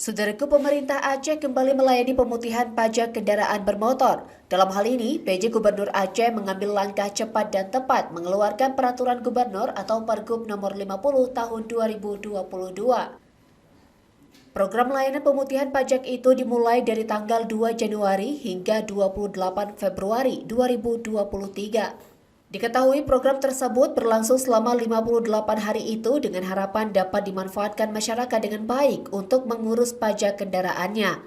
Saudaraku, pemerintah Aceh kembali melayani pemutihan pajak kendaraan bermotor. Dalam hal ini, PJ Gubernur Aceh mengambil langkah cepat dan tepat mengeluarkan peraturan gubernur atau Pergub nomor 50 tahun 2022. Program layanan pemutihan pajak itu dimulai dari tanggal 2 Januari hingga 28 Februari 2023. Diketahui program tersebut berlangsung selama 58 hari itu dengan harapan dapat dimanfaatkan masyarakat dengan baik untuk mengurus pajak kendaraannya.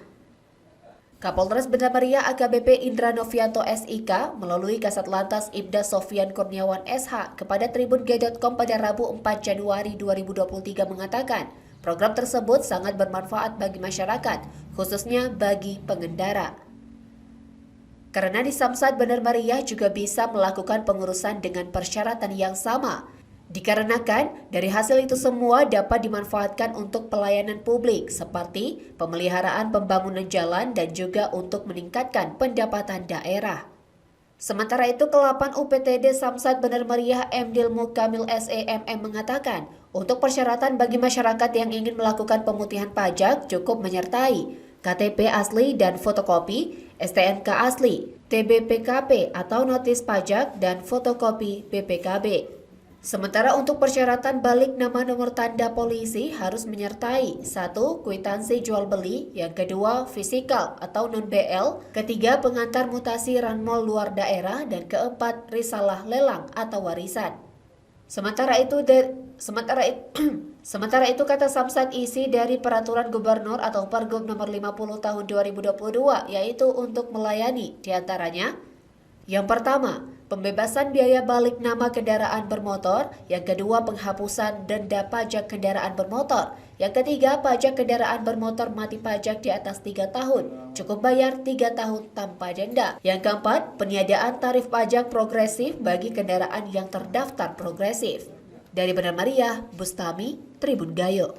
Kapolres Banda Maria AKBP Indra Novianto SIK melalui Kasat Lantas Ibda Sofyan Kurniawan SH kepada tribun.g.com pada Rabu 4 Januari 2023 mengatakan, program tersebut sangat bermanfaat bagi masyarakat, khususnya bagi pengendara. Karena di Samsat Banda Maria juga bisa melakukan pengurusan dengan persyaratan yang sama. Dikarenakan dari hasil itu semua dapat dimanfaatkan untuk pelayanan publik seperti pemeliharaan pembangunan jalan dan juga untuk meningkatkan pendapatan daerah. Sementara itu, Kelapan UPTD Samsat Banda Maria Mdil Mukamil SEMM mengatakan, untuk persyaratan bagi masyarakat yang ingin melakukan pemutihan pajak cukup menyertai KTP asli dan fotokopi, STNK asli, TBPKP atau notis pajak dan fotokopi BPKB. Sementara untuk persyaratan balik nama nomor tanda polisi harus menyertai 1. Kwitansi jual beli, yang kedua fisikal atau non-BL, ketiga pengantar mutasi ranmol luar daerah, dan keempat risalah lelang atau warisan. Sementara itu kata Samsat isi dari peraturan gubernur atau Pergub nomor 50 tahun 2022 yaitu untuk melayani diantaranya: yang pertama, pembebasan biaya balik nama kendaraan bermotor, yang kedua penghapusan denda pajak kendaraan bermotor, yang ketiga pajak kendaraan bermotor mati pajak di atas 3 tahun, cukup bayar 3 tahun tanpa denda. Yang keempat, peniadaan tarif pajak progresif bagi kendaraan yang terdaftar progresif. Dari Banda Maria, Bustami, Tribun Gayo.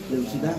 Belum sudah?